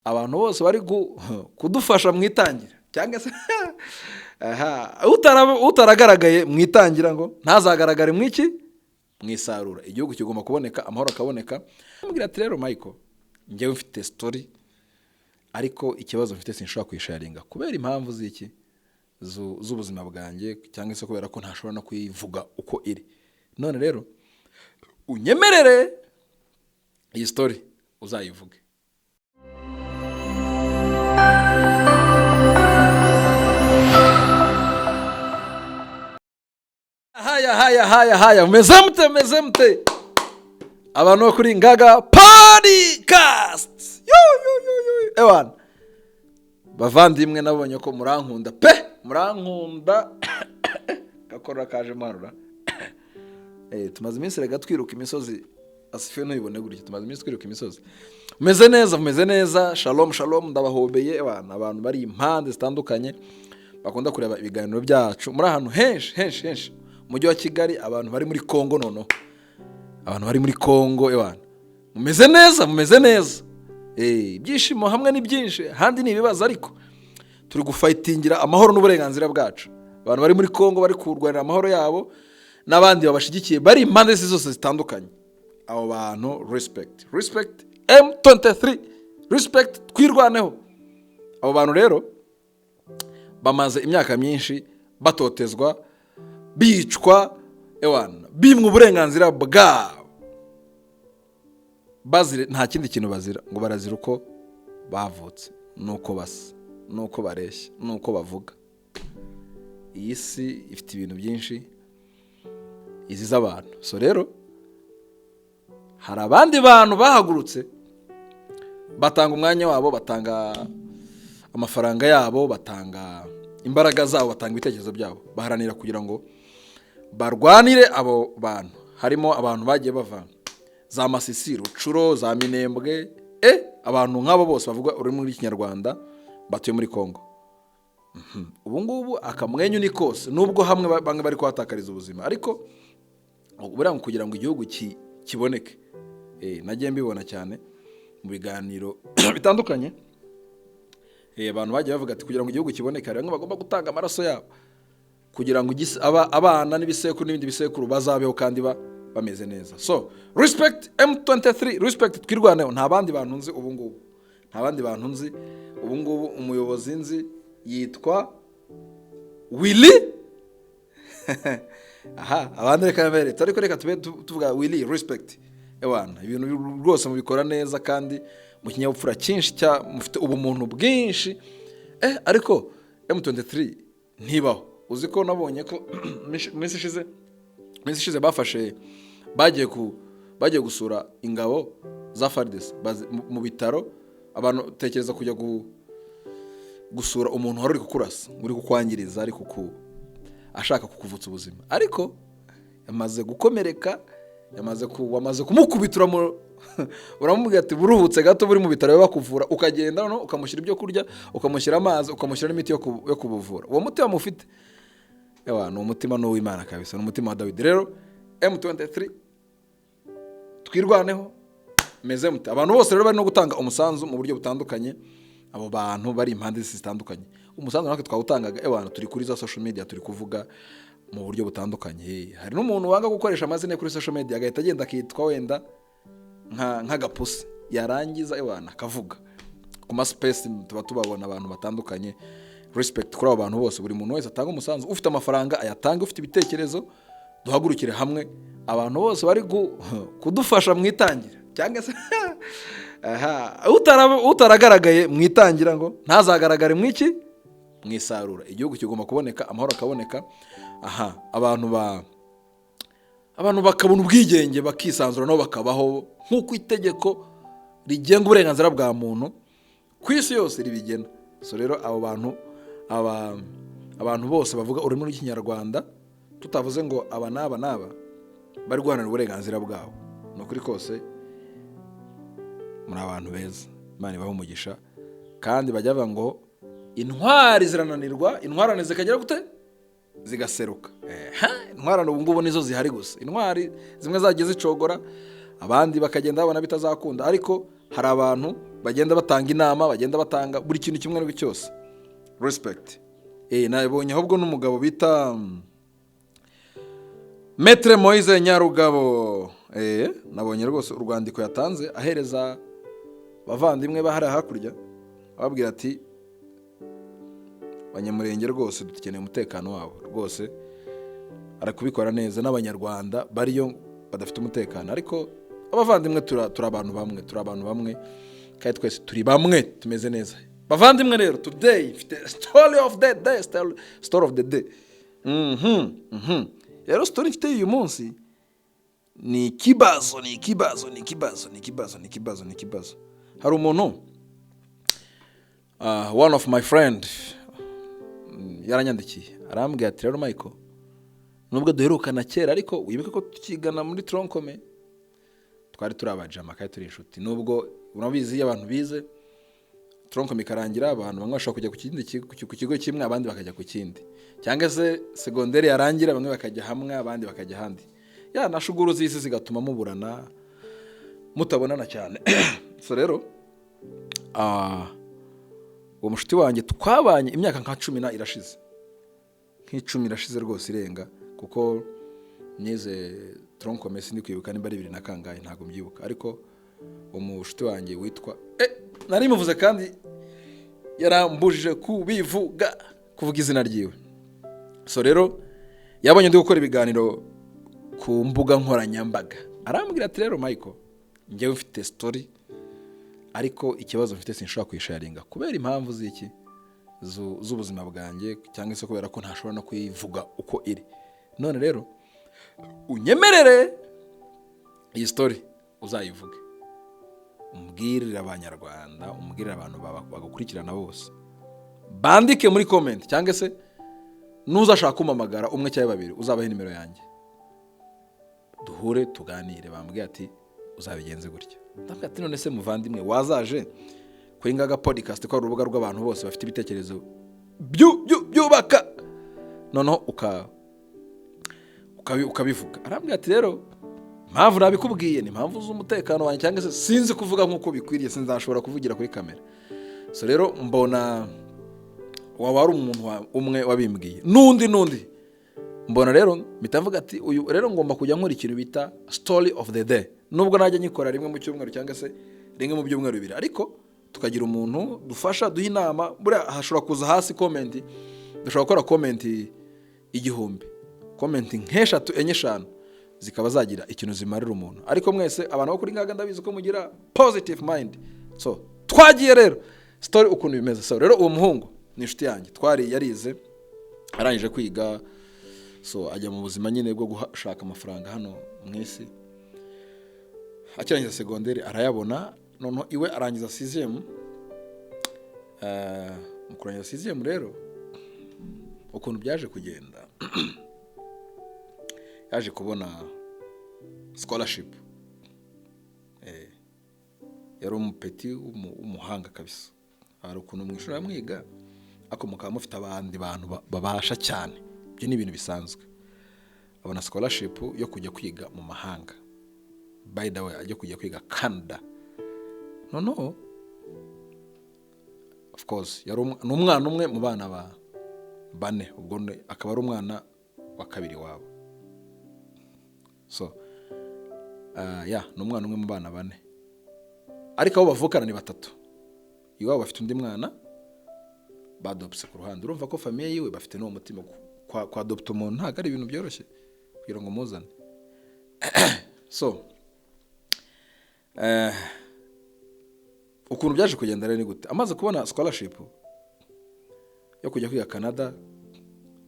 abantu bose bari kudufasha mu itangira cyangwa se utaragaragaye mu itangira ngo ntazagaragare mu iki mu isarura. Igihugu kigomba kuboneka, amahoro akaboneka. Mubwira ati rero Michael, njyewe mfite story ariko ikibazo mfite sinshobora kuyisharinga kubera impamvu z'iki z'ubuzima bwanjye, cyangwa se kubera ko ntashobora no kuyivuga uko iri. None rero unyemerere iyi story uzayivuge. Haya meze mute abantu bo kuri Ngaga Podcast. Ewan bavandimwe, nabonye ko murankunda murankunda gakora kaje marura. Tumaze iminsi rega twiruka imisozi, asife no ibone gutyo, tumaze iminsi twiruka imisozi. Meze neza. Shalom ndabahobeye abantu bari impande zitandukanye bakunda kureba ibiganiro byacu muri ahantu henshi mujyi wa Kigali, abantu bari muri Kongo, abantu bari muri Kongo. Mumeze neza. Ibyishimo hamwe ni byinshi, handi ni ibibazo, ariko turi gufightingira amahoro n'uburenganzira bwacu. Abantu bari muri Kongo bari kurwanira amahoro yabo, n'abandi babashigikiye bari impande zose zitandukanye. Abo bantu respect M23, respect, twirwaneho. Abo bantu rero bamaze imyaka myinshi batotezwa, bicwa, bimwe uburenganzira bwabo, bazire nta kindi kintu bazira, ngo barazira uko bavutse, nuko basa, nuko bareshya, nuko bavuga. Iyi si ifite ibintu byinshi iziza abantu. So rero hari abandi bantu bahagurutse batanga umwanya wabo, batanga amafaranga yabo, batanga imbaraga zabo, batanga ibitekerezo byabo, baharanira kugira ngo barwanire abo bantu. Harimo abantu bagiye bava za Masisi, Rucuro, za Minembwe, abantu nk'abo bose bavuga ururimi rw'Ikinyarwanda batuye muri Kongo. Ubu ngubu akamwenyu ni kose, nubwo hamwe bamwe bari kuhatakariza ubuzima, ariko uburanga kugira ngo igihugu kiboneke. Nagiye mbibona cyane mu biganiro bitandukanye. Abantu bagiye bavuga ati kugira ngo igihugu kiboneke hari bamwe bagomba gutanga amaraso yabo kugira ngo abana n'ibisekuru n'ibindi bisekuru bazabeho kandi bameze neza. So respect M23, respect, twirwaneho. Nta bandi bantu nzi ubu ngubu, umuyobozi nzi yitwa Willy. Abandi reka mbere reka tube tuvuga Willy, respect. Ibintu rwose mubikora neza kandi mu kinyabupfura cyinshi, mufite ubumuntu bwinshi. Ariko M23 ntibaho. Uzi ko nabonye ko minsi ishize bagiye gusura ingabo za FARDC mu bitaro. Abantu tekereza kujya gusura umuntu wari uri kukurasa, uri kukwangiriza, ari ashaka kukuvutsa ubuzima, ariko yamaze gukomereka, wamaze kumukubitira uramubwira ati buruhutse gato, buri mu bitaro bakuvura, ukagenda no ukamushyira ibyo kurya, ukamushyira amazi, ukamushyira n'imiti yo kubuvura. Uwo mutima mufite ni umutima n'uw'Imana kabisa, ni umutima wa Dawidi. Rero M23 twirwaneho, meze mute. Abantu bose rero bari no gutanga umusanzu mu buryo butandukanye. Abo bantu bari impande zitandukanye, umusanzu natwe twawutangaga. Turi kuri za social media, turi kuvuga mu buryo butandukanye. Hari n'umuntu wanga gukoresha amazina kuri social media, agahita agenda akitwa wenda nk'agapusi, yarangiza akavuga ku ma space. Tuba tubabona abantu batandukanye. Respect kuri abo bantu bose, buri muntu wese atanga umusanzu. Ufite amafaranga ayatanga, ufite ibitekerezo, duhagurukire hamwe. Abantu bose bari kudufasha mu itangira, cyangwa se utaragaragaye mu itangira ngo ntazagaragare mu iki mu isarura. Igihugu kigomba kuboneka, amahoro akaboneka. Abantu bakabona ubwigenge, bakisanzura nabo bakabaho nk'uko itegeko rigenga uburenganzira bwa muntu ku isi yose ribigena. So rero abo abantu bose bavuga ururimi rw'Ikinyarwanda, tutavuze ngo aba n'aba bari guharanira uburenganzira bwabo, ni ukuri kose muri abantu beza. Imana ibahe umugisha. Kandi bajya bavuga ngo intwari zirananirwa, intwarane zikagera gute, zigaseruka. Intwarane ubu ngubu nizo zihari gusa. Intwari zimwe zagiye zicogora, abandi bakagenda babona bitazakunda, ariko hari abantu bagenda batanga inama, bagenda batanga buri kintu kimwe n'ibyo cyose. Respect. Nabonye ahubwo n'umugabo bita Maître Moise Nyarugabo. Nabonye rwose urwandiko yatanze ahereza bavandimwe bahari hakurya, ababwira ati Banyamurenge rwose dukeneye umutekano wabo. Rwose ari kubikora neza, n'abanyarwanda bariyo badafite umutekano, ariko abavandimwe turi abantu bamwe kandi twese turi bamwe, tumeze neza. Bavandimwe rero, today mfite story of the day. Rero story mfite uyu munsi ni ikibazo. Hari umuntu, one of my friend yaranyandikiye arambwira ati rero Michael, nubwo duherukana kera ariko wibuke ko tukigana muri Troncome twari turi abajama kandi turi inshuti. Nubwo urabizi iyo abantu bize Troncome ikarangira, abantu bamwe bashobora kujya ku kigo kimwe, abandi bakajya ku kindi, cyangwa se secondaire yarangira bamwe bakajya hamwe abandi bakajya ahandi. Na shuguru z'isi zigatuma muburana mutabonana cyane. So rero uwo mushuti wanjye twabanye imyaka nka 10 irashize, nk'icumi irashize rwose irenga, kuko nize Troncome sindi kwibuka nimba ari 2000 na kangahe, ntago mbyibuka. Ariko uwo mushuti wanjye witwa nari muvuze kandi yarambujije kuvuga izina ryiwe. So rero yabonye ndi gukora ibiganiro ku mbuga nkoranyambaga, arambwira ati rero Michael, njyewe mfite story ariko ikibazo mfite sinshobora kuyisharinga kubera impamvu z'iki z'ubuzima bwanjye, cyangwa se kubera ko ntashobora no kuyivuga uko iri. None rero unyemerere iyi story uzayivuge, umbwirire abanyarwanda, umbwirire abantu bagukurikirana bose, bandike muri comment, cyangwa se nuzashaka kumamagara umwe cyangwa babiri uzabahe nimero yanjye, duhure tuganire. Bambwiye ati uzabigenze gutya. Ndavuga ati none se muvandimwe, wazaje kuri Ngaga podcast, ko ari urubuga rw'abantu bose bafite ibitekerezo byubaka, noneho ukabivuga. Arambwira ati rero mpamvu nabikubwiye ni mpamvu z'umutekano wanjye, cyangwa se sinzi kuvuga nk'uko bikwiriye, sinzashobora kuvugira kuri kamera. So rero mbona waba ari umuntu umwe wabimbwiye, n'undi mbona rero mitavuga ati uyu rero ngomba kujya nkora ikintu bita story of the day. Nubwo najya nyikora rimwe mu cyumweru cyangwa se rimwe mu byumweru bibiri, ariko tukagira umuntu dufasha, duha inama. Buriya hashobora kuza hasi comment, dushobora gukora comment 1000, comment nk'eshatu enye eshanu zikaba zagira ikintu zimarira umuntu. Ariko mwese abantu bo kuri Ngaga ndabizi ko mugira positive mind. So twagiye rero story ukuntu bimeze. So rero uwo muhungu ni inshuti yanjye, yarize arangije kwiga, so ajya mu buzima nyine bwo gushaka amafaranga hano mwisi. Akirangiza secondaire arayabona, noneho iwe arangiza 6e. Mu kurangiza 6e rero ukuntu byaje kugenda, yaje kubona scholarship. Yari umupeti w'umuhanga kabisa, hari ukuntu mwishuri amwiga akomuka mufite abandi bantu babasha cyane. Ibyo ni ibintu bisanzwe. Abona scholarship yo kujya kwiga mu mahanga. By the way, ajya kujya kwiga Canada. No, of course yari umwana umwe mu bana bane, ubwo akaba ari umwana wa kabiri wabo. So ni umwana umwe mu bana bane, ariko abo bavukana ni 3. Iwabo bafite undi mwana badopse ku ruhande. Urumva ko famille yiwe bafite no mutima kwa adopta umuntu ntago ari ibintu byoroshye kugira ngo muzane. So ukuntu byaje kugenda rero ni gute, amaze kubona scholarship yo kujya kwiga Canada,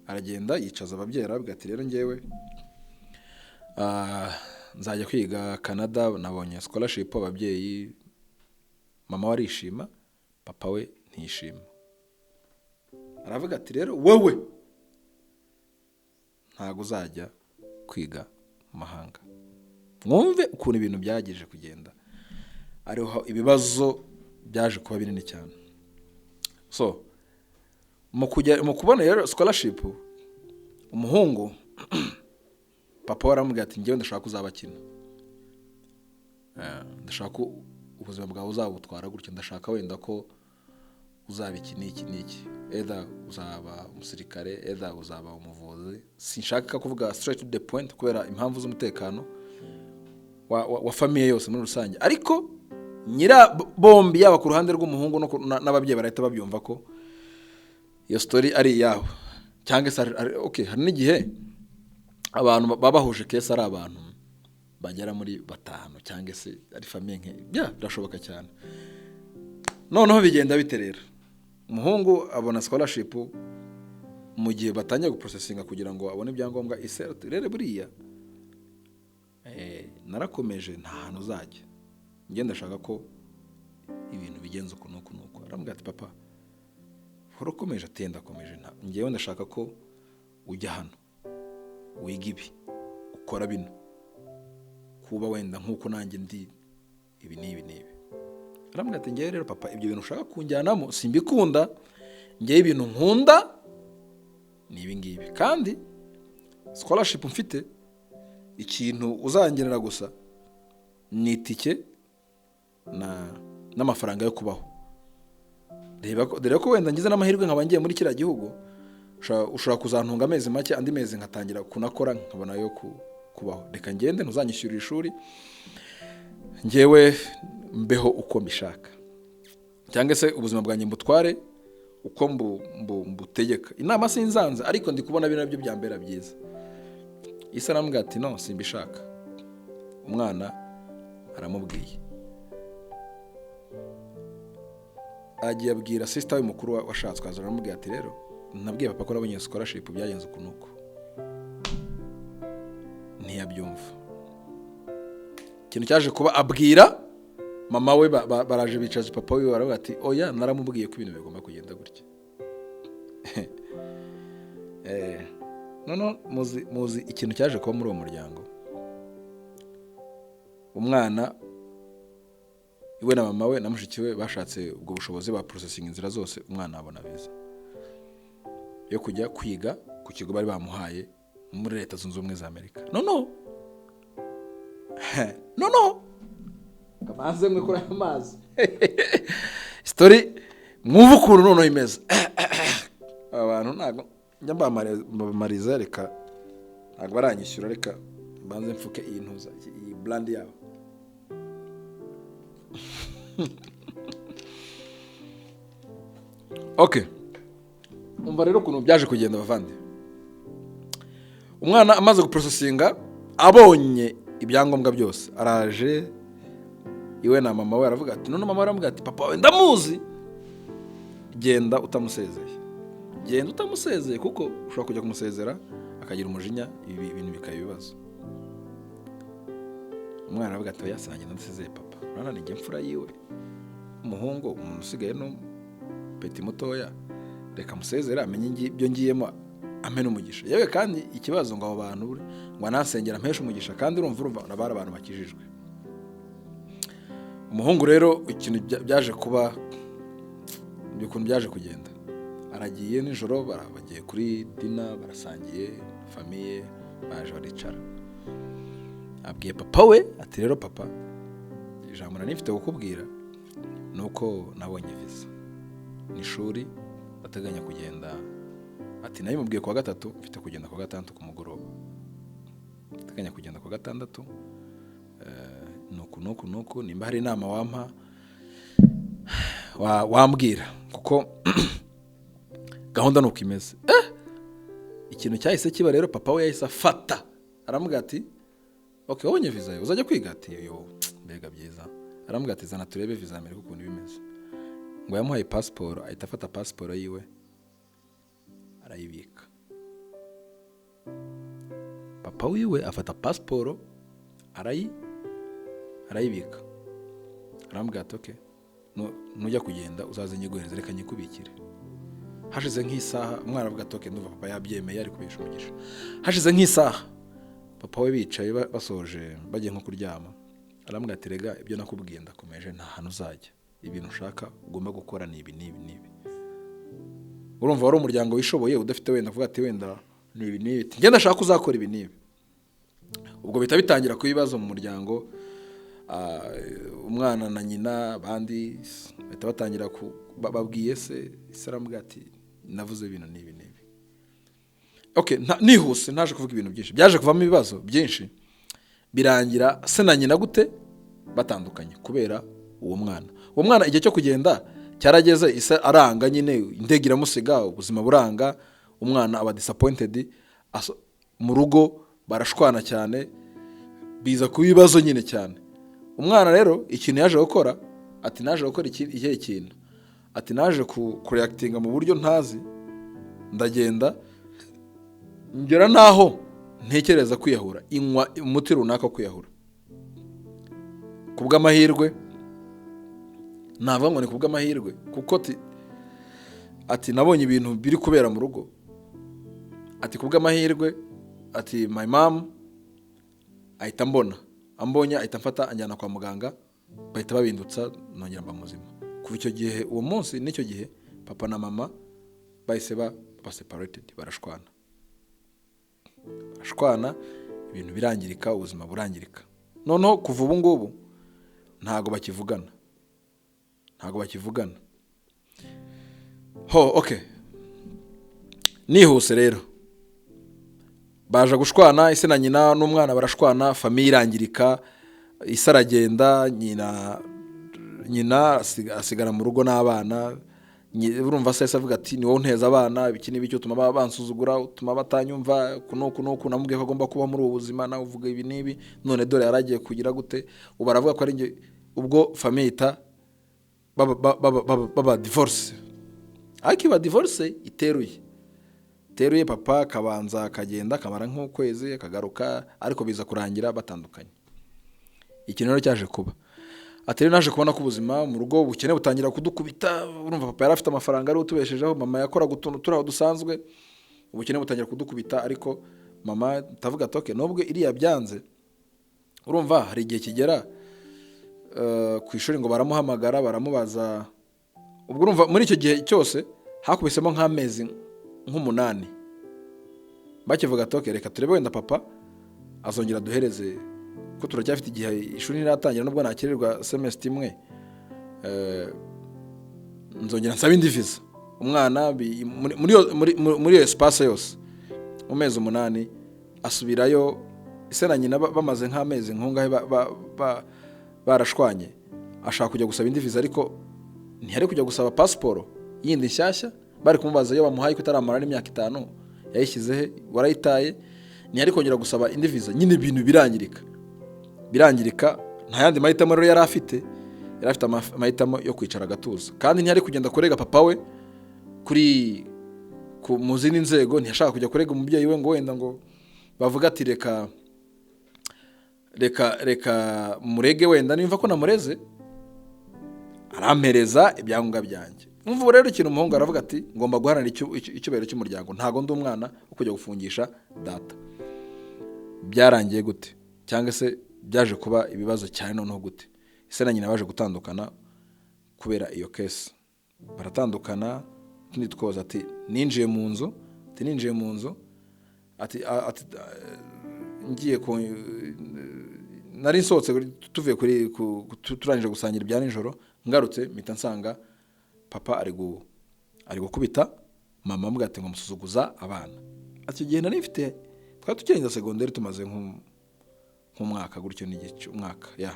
aragenda yicaza ababyeyi arabwira ati rero ngewe nzajya kwiga Canada, nabonye scholarship. Ababyeyi, mama warishima, papa we ntishima. Aravuga ati rero wowe ntago uzajya kwiga mu mahanga. Mwumve ukuntu ibintu byageje kugenda, ariho ibibazo byaje kuba binini cyane. So mu kubona rero scholarship, umuhungu papa waramubwira ati ngewe ndashaka kuzabakina, ndashaka ubuzima bwawe uzabutwara gutya, ndashaka wenda ko uzaba iki n'iki n'iki, either uzaba umusirikare, either uzaba umuvuzi. Sinshaka kuvuga straight to the point kubera impamvu z'umutekano wa famiye yose muri rusange, ariko nyira bombi yaba ku ruhande rw'umuhungu n'ababyeyi barahita babyumva ko iyo story ari iyabo. Cyangwa se okay, hari n'igihe abantu babahuje kese ari abantu bagera muri 5 cyangwa se ari famiye nke, birashoboka cyane. Noneho bigenda biterera, umuhungu abona scholarship mu gihe batangiye guprocessinga kugira ngo abone ibyangombwa isert. Rero buriya narakomeje nta hantu uzajya, ngenda ndashaka ko ibintu bigenza uko nuko. Arambwira ati papa horokomeje atenda komeje, ngewe ndashaka ko ujya hano wiga ibi, ukora bino, kuba wenda nkuko nanjye ndi ibi n'ibi. Arambwira ati ngewe rero papa ibyo bintu ushaka kunjyanamo simbikunda, ngewe ibintu nkunda ni ibi ngibi, kandi scholarship mfite ikintu uzangenera gusa ni itike n'amafaranga yo kubaho. Reba ko wenda ngize n'amahirwe nkaba ngiye muri kiriya gihugu, ushobora kuzantunga amezi make, andi mezi nkatangira kunakora nkabona yo kubaho. Reka ngende ntuzanyishyurira ishuri, ngewe mbeho uko mbishaka, cyangwa se ubuzima bwanjye mbutware uko mbutegeka. Inama sinzanze, ariko ndi kubona bino nabyo byambera byiza. Isa arambwira ati no simbishaka. Umwana aramubwiye, agiye abwira sister we mukuru washatswe, aramubwira ati rero nabwiye papa ko nabonye scholarship byagenze uko nuko. Ntiyabyumva. Ikintu cyaje kuba abwira mama we, baraje bicaje papa we, baravuga ati oya naramubwiye ko ibintu bigomba kugenda gutya. Nono muzi ikintu cyaje kuba muri uwo muryango. Umwana iwe na mama we na mushiki we bashatse ubwo bushobozi ba processing inzira zose, umwana abona visa yo kujya kwiga ku kigo bari bamuhaye muri Leta Zunze Ubumwe za Amerika. No kamanze mwe kuri amazi story mwumva ukuntu noneho imeze. Abantu ntago njya mbamariza, reka ntago baranyishyura, reka mbanze mfuke iyi ntuza, iyi brand yabo. Okay, umva rero ukuntu byaje kugenda bavande. Umwana amaze guprocessinga, abonye ibyangombwa byose, araje iwe na mama we, aravuga ati none mama aravuga ati papa we ndamuzi, genda utamusezeye kuko ushobora kujya kumusezera akagira umujinya, ibi ibintu bikaba ibibazo. Umwana aravuga ati yasangiye ndasezeye papa, urana ni nge mfura yiwe, umuhungu umuntu usigaye no peti mutoya, reka musezera amenye ibyo ngiyemo, amena umugisha. Yewe kandi ikibazo ngo abo bantu ngo anasengera mpesha umugisha, kandi urumva nabara abantu bakijijwe. Umuhungu rero ikintu byaje kuba byukuntu byaje kugenda, aragiye nijoro, bagiye kuri dina, barasangiye famiye, baje baricara. Abwiye papa we ati rero papa, ijambo nifite kukubwira nuko nabonye visa n'ishuri bateganya kugenda. Ati nayo mubwiye kwa 3 mfite kugenda kwa 6 ku mugoroba, bateganya kugenda kwa 6. Nuko nimba hari inama wampa wambwira, kuko gahunda nuko imeze. Ikintu cyahise kiba rero, papa we yahise afata, aramubwira ati okay wabonye visa uzajya kwiga? Ati yo mbega byiza. Aramubwira ati zana turebe visa Amerika ukuntu bimeze. Ngo yamuhaye passport, ahita afata passport yiwe arayibika. Papa wiwe afata passport arayibika. Arambwira ati okay nujya kugenda uzaze nyiguhereze, reka nyikubikire. Hashize nk'isaha, umwana aravuga ati okay ndumva papa yabyemeye, ari kubisha umugisha. Hashize nk'isaha, papa we bicaye basoje bagiye nko kuryama, arambwira ati rega ibyo nakubwiye ndakomeje, nta hantu uzajya, ibintu ushaka ugomba gukora ni ibi. Urumva wari umuryango wishoboye udafite wenda kuvuga ati wenda ni ibi ngenda shaka uzakora ibi. Ubwo bita bitangira ku bibazo mu muryango. umwana na nyina abandi bahita batangira babwiye se aramubwira ati navuze ibintu n'ibi okay, nihuse naje kuvuga ibintu byinshi byaje kuvamo ibibazo byinshi birangira se na nyina gute batandukanye kubera uwo mwana igihe cyo kugenda cyarageze ise aranga nyine indege iramusiga ubuzima buranga umwana aba disappointed mu rugo barashwana cyane biza ku bibazo nyine cyane. Umwana rero ikintu yaje gukora ati naje gukora ikihe kintu ati naje kureactinga mu buryo ntazi ndagenda ngera naho ntekereza kwiyahura inywa umuti runaka kwiyahura kubw'amahirwe navuga ngo ni kubw'amahirwe kuko ati nabonye ibintu biri kubera mu rugo ati kubw'amahirwe ati my mom ahita ambonye ahita mfata anjyana kwa muganga bahita babindutsa nongera mba muzima. Kuva icyo gihe uwo munsi n'icyo gihe papa na mama bahise ba separated barashwana ibintu birangirika ubuzima burangirika noneho kuva ubu ngubu ntago bakivugana okay nihuse rero baje gushwana ise na nyina n'umwana barashwana famille irangirika ise aragenda nyina asigara mu rugo n'abana urumva se avuga ati ni wowe unteza abana ibiki n'ibiki utuma bansuzugura utuma batanyumva kuno namubwiye ko agomba kuba muri ubu buzima nawe uvuga ibi n'ibi none dore yaragiye kugira gute ubaravuga ko ari nge ubwo famille ita baba divorce akiba divorce iteruye papa kabanza akagenda kamara nk'ukwezi akagaruka ariko biza kurangira batandukanye. Ikintu rero cyaje kuba atari naje kubona ko ubuzima mu rugo bukene butangira kudukubita urumva papa yari afite amafaranga ari utubeshejeho mama yakora gutuntu turaho dusanzwe ubukene butangira kudukubita ariko mama tavuga toke nubwo iriya byanze urumva hari igihe kigera ku ishuri ngo baramuhamagara baramubaza ubwo urumva muri icyo gihe cyose hakubisemo nk'amezi nk'umunani bakivuga toke reka turebe wenda papa azongera duhereze ko turacyafite igihe ishuri niratangira nubwo nakererwa semester imwe nzongera nsaba indi visa umwana muri espace yose mu mezi 8 asubirayo ise na nyina bamaze nk'amezi nkungahe barashwanye ashaka kujya gusaba indi visa ariko ntiyari kujya gusaba passport yindi nshyashya bari kumubaza yo bamuhaye kutaramara n'imyaka 5 yayishyize warayitaye ntiyari kongera gusaba indi visa nyine ibintu birangirika nta yandi mahitamo rero yari afite amahitamo yo kwicara agatuza kandi ntiyari kugenda kurega papa we kuri mu zindi nzego ntiyashaka kujya kurega umubyeyi we ngo wenda ngo bavuga ati reka murege wenda nimva ko namureze arampereza ibyangombwa byanjye. Umva rero ikintu umuhungu aravuga ati ngomba guharanira icyubahiro cy'umuryango ntago ndi umwana wo kujya gufungisha data. Byarangiye gute cyangwa se byaje kuba ibibazo cyane noneho gute ise na nyina baje gutandukana kubera iyo case baratandukana nitwoza ati ninjiye mu nzu ati ngiye ko nari nsohotse tuvuye kuri turangije gusangira ibya nijoro ngarutse mpita nsanga papa ari gukubita mama ambwira ati ngo musuzuguza abana. Ati gihe nari mfite twari tukirenza secondaire tumaze nk'umwaka gutyo n'igice umwaka ya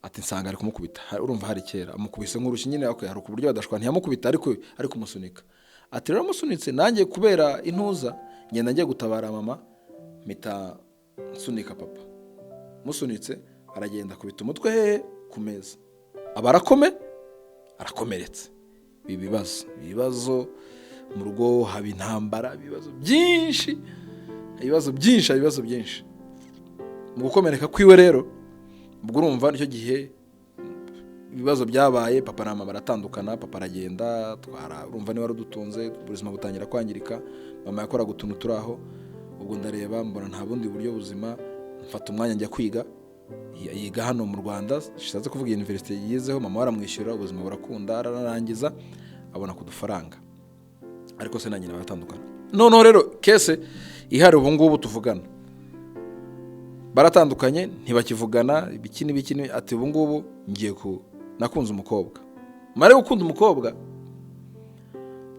ati nsanga ari kumukubita urumva hari kera amukubise nk'urushyi nyine okay hari uburyo badashwa ntiyamukubita ariko musunika ati rero musunitse nanjye kubera intuza ngenda ngiye gutabara mama mpita nsunika papa musunitse aragenda kubita umutwe ku meza arakomeretse. Ibibazo mu rugo haba intambara ibibazo byinshi mu gukomereka kwiwe rero ubwo urumva nicyo gihe ibibazo byabaye papa na mama baratandukana papa aragenda urumva ni wari udutunze ubuzima butangira kwangirika mama yakora gutuntu turaho ubwo ndareba mbona nta bundi buryo buzima mfata umwanya njya kwiga yiga hano mu Rwanda shisaze kuvuga university yizeho mama waramwishyura ubuzima burakunda ararangiza abona kudufaranga ariko se na nyina baratandukana. Noneho rero kese ihari ubu ngubu tuvugana baratandukanye ntibakivugana ibiki ati ubu ngubu ngiye nakunze umukobwa mare gukunda umukobwa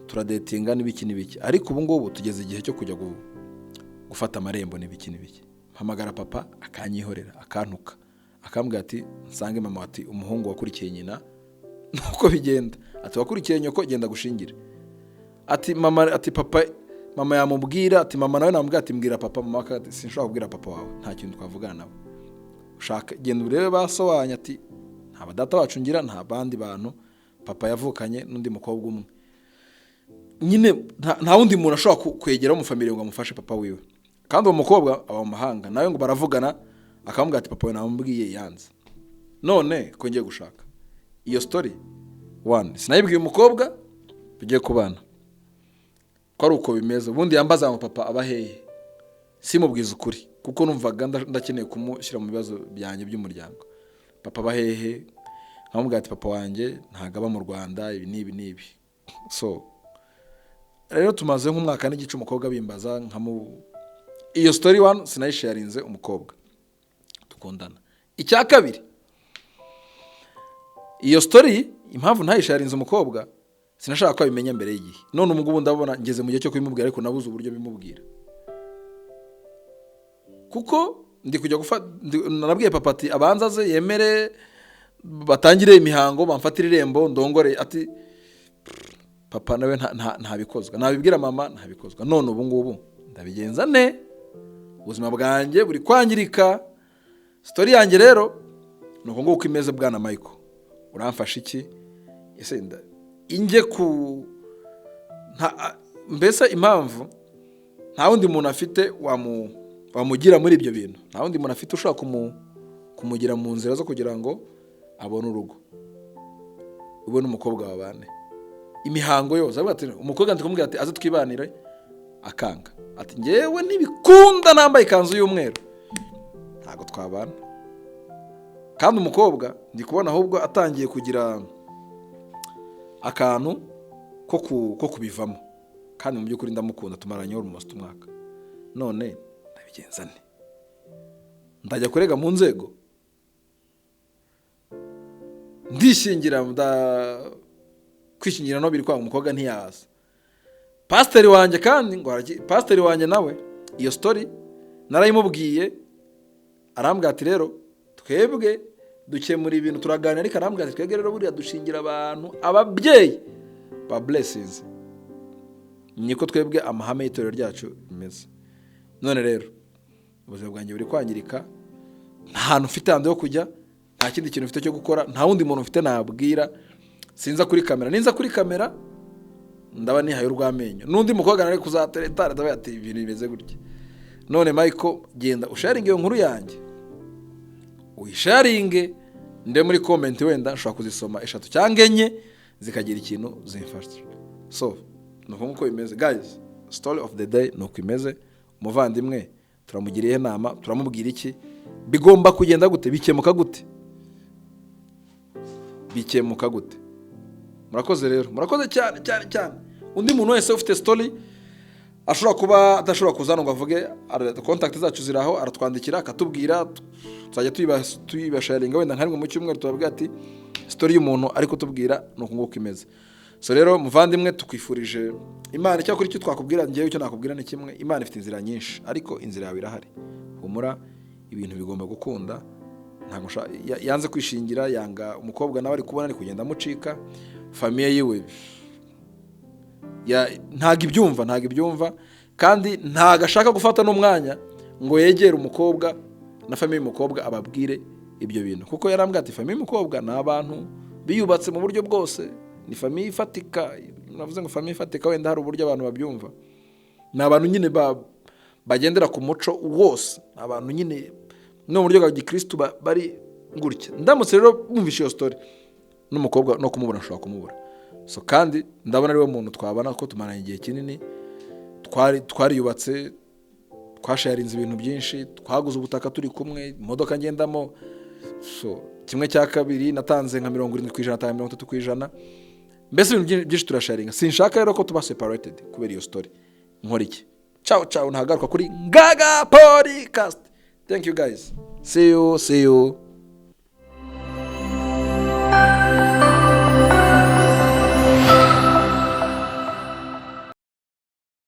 turadetinga n'ibiki ariko ubu ngubu tugeze igihe cyo kujya gufata amarembo n'ibiki mpamagara papa akanyihorera akantuka akambwira ati nsange mama ati umuhungu wakurikiye nyina nuko bigenda ati wakurikiye nyoko genda gushingire ati mama ati papa mama yamubwira ati mama nawe namubwira ati mbwira papa mama ati sinshobora kubwira papa wawe nta kintu twavugana nawe ushaka genda urebe basohanye ati nta badata bacu ngira nta bandi bantu papa yavukanye n'undi mukobwa umwe nyine nta wundi muntu ashobora kwegera mu family ngo amufashe papa wiwe kandi uwo mukobwa aba mu mahanga nawe ngo baravugana akamubwira ati papa we namubwiye yanze none ko ngiye gushaka iyo story one sinayibwiye umukobwa tugiye kubana ko ari uko bimeze ubundi yambaza ngo papa aba hehe simubwiza ukuri kuko numvaga ndakeneye kumushyira mu bibazo byanjye by'umuryango papa aba hehe nkamubwira ati papa wanjye ntago aba mu Rwanda ibi n'ibi so rero tumaze nk'umwaka n'igice umukobwa bimbaza iyo story one sinayisharinze umukobwa dukundana icya kabiri iyo story impamvu ntayisharinze umukobwa sinashaka ko abimenya mbere y'igihe none umugubu ndabona ngeze mu gihe cyo kubimubwira ariko nabuze uburyo bimubwira kuko ndi kujya narabwiye papa ati abanza ze yemere batangire imihango bamfatira irembo ndongore ati papa nawe ntabikozwa nabibwira mama ntabikozwa none ubu ngubu ndabigenza ne ubuzima bwanjye buri kwangirika story yanjye rero nuko nguko imeze bwana Michael uramfasha iki ese inge mbese impamvu nta wundi muntu afite wamugira muri ibyo bintu nta wundi muntu afite ushaka kumugira mu nzira zo kugira ngo abone urugo ubone umukobwa wabane imihango yose umukobwa ndikumubwira ati aze twibanire akanga ati ngewe ntibikunda nambaye ikanzu y'umweru ntago twabana kandi umukobwa ndi kubona ahubwo atangiye kugira akantu ko kubivamo kandi mu by'ukuri ndamukunda tumaranye almost umwaka none ndabigenza nte ndajya kurega mu nzego ndishingira kwishingira no biri kwa umukobwa ntiyaza pasiteri wanjye kandi ngo pasiteri wanjye nawe iyo story narayimubwiye arambwira ati rero twebwe dukemura ibintu turaganira ariko arambwira ati twebwe rero buriya dushingira abantu ababyeyi ba blessings niko twebwe amahame y'itorero ryacu bimeze none rero ubuzima bwanjye buri kwangirika nta hantu mfite handi yo kujya nta kindi kintu mfite cyo gukora nta wundi muntu mfite nabwira sinza kuri kamera ninza kuri kamera ndaba nihaye urwamenyo nundi mukobwa nari kuzateretara ndabaye ati ibintu bimeze gutya none Michael genda usharinge iyo nkuru yanjye uyisharinge nde muri comment wenda nshobora kuzisoma 3 cyangwa 4 zikagira ikintu zimfasha so nuko nkuko bimeze guys story of the day nuko imeze umuvandimwe turamugiriye inama turamubwira iki bigomba kugenda gute bikemuka gute murakoze rero murakoze cyane undi muntu wese ufite story ashobora kuba adashobora kuzana ngo avuge contact zacu ziraho aratwandikira akatubwira tuzajya tuyibasharinga wenda nkarimwe mu cyumweru tubabwira ati story y'umuntu ariko tubwira nuko nguko imeze so rero muvandimwe tukwifurije Imana cyo kuri cyo twakubwira ngiye cyo nakubwira ni kimwe Imana ifite inzira nyinshi ariko inzira yawe irahari humura ibintu bigomba gukunda ntago yanze kwishingira yanga umukobwa nawe ari kubona ari kugenda amucika famille yiwe ntago ibyumva kandi ntago ashaka gufata n'umwanya ngo yegere umukobwa na famille y'umukobwa ababwire ibyo bintu kuko yarambwira ati famille y'umukobwa ni abantu biyubatse mu buryo bwose ni famille ifatika navuze ngo famille ifatika wenda hari uburyo abantu babyumva ni abantu nyine bagendera ku muco wose abantu nyine no mu buryo bwa gikristo bari ngurike ndamutse rero bumvishe iyo story n'umukobwa no kumubura nshobora kumubura so kandi ndabona ari we muntu twabana ko tumaranye igihe kinini twariyubatse twasharinze ibintu byinshi twaguze ubutaka turi kumwe imodoka ngendamo so kimwe cya kabiri natanze nka 70% ta 30%. Mbese ibintu byinshi turasharinga. Sinshaka rero ko tuba separated kubera iyo story. Nkora iki? Ciao ntagaruka kuri Ngaga Podcast. Thank you guys. See you.